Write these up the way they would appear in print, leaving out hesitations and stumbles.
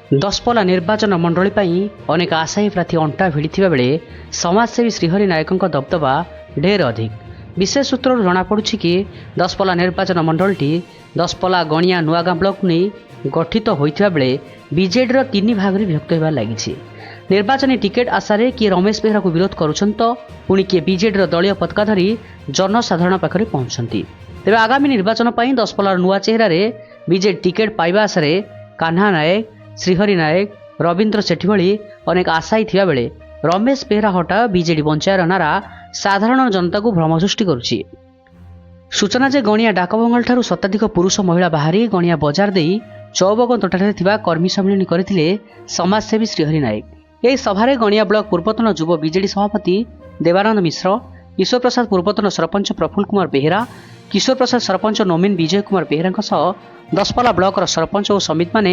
ଦଶପଲ୍ଲା ନିର୍ବାଚନ ମଣ୍ଡଳୀ ପାଇଁ ଅନେକ ଆଶାୟୀ ପ୍ରାର୍ଥୀ ଅଣ୍ଟା ଭିଡ଼ିଥିବା ବେଳେ ସମାଜସେବୀ ଶ୍ରୀହରି ନାୟକଙ୍କ ଦବଦବା ଢେର ଅଧିକ। ବିଶେଷ ସୂତ୍ରରୁ ଜଣାପଡ଼ୁଛି କି ଦଶପଲ୍ଲା ନିର୍ବାଚନ ମଣ୍ଡଳୀଟି ଦଶପଲ୍ଲା ଗଣିଆ ନୂଆଗାଁ ବ୍ଲକକୁ ନେଇ ଗଠିତ ହୋଇଥିବା ବେଳେ ବିଜେଡିର 3 ଭାଗରେ ବିଭକ୍ତ ହେବାରେ ଲାଗିଛି। ନିର୍ବାଚନୀ ଟିକେଟ୍ ଆଶାରେ କିଏ ରମେଶ ବେହେରାକୁ ବିରୋଧ କରୁଛନ୍ତି ତ ପୁଣି କିଏ ବିଜେଡିର ଦଳୀୟ ପତାକା ଧରି ଜନସାଧାରଣ ପାଖରେ ପହଞ୍ଚୁଛନ୍ତି। ତେବେ ଆଗାମୀ ନିର୍ବାଚନ ପାଇଁ ଦଶପଲ୍ଲାର ନୂଆ ଚେହେରାରେ ବିଜେଡି ଟିକେଟ୍ ପାଇବା ଆଶାରେ କାହ୍ନା ନାୟକ, ଶ୍ରୀହରି ନାୟକ, ରବୀନ୍ଦ୍ର ସେଠୀ ଭଳି ଅନେକ ଆଶାୟୀ ଥିବାବେଳେ ରମେଶ ବେହେରା ହଟାଅ ବିଜେଡି ବଞ୍ଚାଇର ନାରା ସାଧାରଣ ଜନତାକୁ ଭ୍ରମ ସୃଷ୍ଟି କରୁଛି। ସୂଚନା ଯେ ଗଣିଆ ଡାକବଙ୍ଗଳାଠାରୁ ଶତାଧିକ ପୁରୁଷ ମହିଳା ବାହାରି ଗଣିଆ ବଜାର ଦେଇ ଚୌବଗନ୍ତଠାରେ ଥିବା କର୍ମୀ ସମ୍ମିଳନୀ କରିଥିଲେ ସମାଜସେବୀ ଶ୍ରୀହରି ନାୟକ। ଏହି ସଭାରେ ଗଣିଆ ବ୍ଲକ ପୂର୍ବତନ ଯୁବ ବିଜେଡି ସଭାପତି ଦେବାନନ୍ଦ ମିଶ୍ର, କିଶୋର ପ୍ରସାଦ ପୂର୍ବତନ ସରପଞ୍ଚ ପ୍ରଫୁଲ୍ଲ କୁମାର ବେହେରା, କିଶୋର ପ୍ରସାଦ ସରପଞ୍ଚ ନୋମିନ ବିଜୟ କୁମାର ବେହେରାଙ୍କ ସହ ଦଶପଲ୍ଲା ବ୍ଲକର ସରପଞ୍ଚ ଓ ସମିତିମାନେ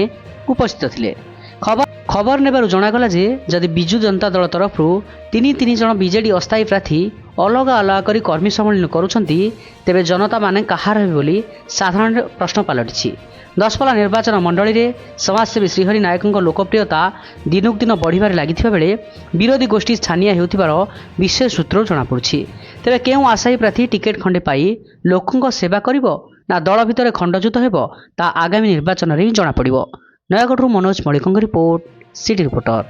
ଉପସ୍ଥିତ ଥିଲେ। ଖବର ନେବାରୁ ଜଣାଗଲା ଯେ ଯଦି ବିଜୁ ଜନତା ଦଳ ତରଫରୁ 3 ଜଣ ବିଜେଡି ଅସ୍ଥାୟୀ ପ୍ରାର୍ଥୀ ଅଲଗା ଅଲଗା କରି କର୍ମୀ ସମ୍ମିଳନୀ କରୁଛନ୍ତି ତେବେ ଜନତା ମାନେ କାହାର ହେବେ ବୋଲି ସାଧାରଣ ପ୍ରଶ୍ନ ପାଲଟିଛି। ଦଶପଲ୍ଲା ନିର୍ବାଚନ ମଣ୍ଡଳୀରେ ସମାଜସେବୀ ଶ୍ରୀହରି ନାୟକଙ୍କ ଲୋକପ୍ରିୟତା ଦିନକୁ ଦିନ ବଢ଼ିବାରେ ଲାଗିଥିବା ବେଳେ ବିରୋଧୀ ଗୋଷ୍ଠୀ ଛାନିଆ ହେଉଥିବାର ବିଶେଷ ସୂତ୍ରରୁ ଜଣାପଡ଼ୁଛି। ତେବେ କେଉଁ ଆଶାୟୀ ପ୍ରାର୍ଥୀ ଟିକେଟ୍ ଖଣ୍ଡେ ପାଇ ଲୋକଙ୍କ ସେବା କରିବ ନା ଦଳ ଭିତରେ ଖଣ୍ଡଯୁଦ୍ଧ ହେବ ତାହା ଆଗାମୀ ନିର୍ବାଚନରେ ହିଁ ଜଣାପଡ଼ିବ। ନୟାଗଡ଼ରୁ ମନୋଜ ମଳିକଙ୍କ ରିପୋର୍ଟ, ସିଟି ରିପୋର୍ଟର।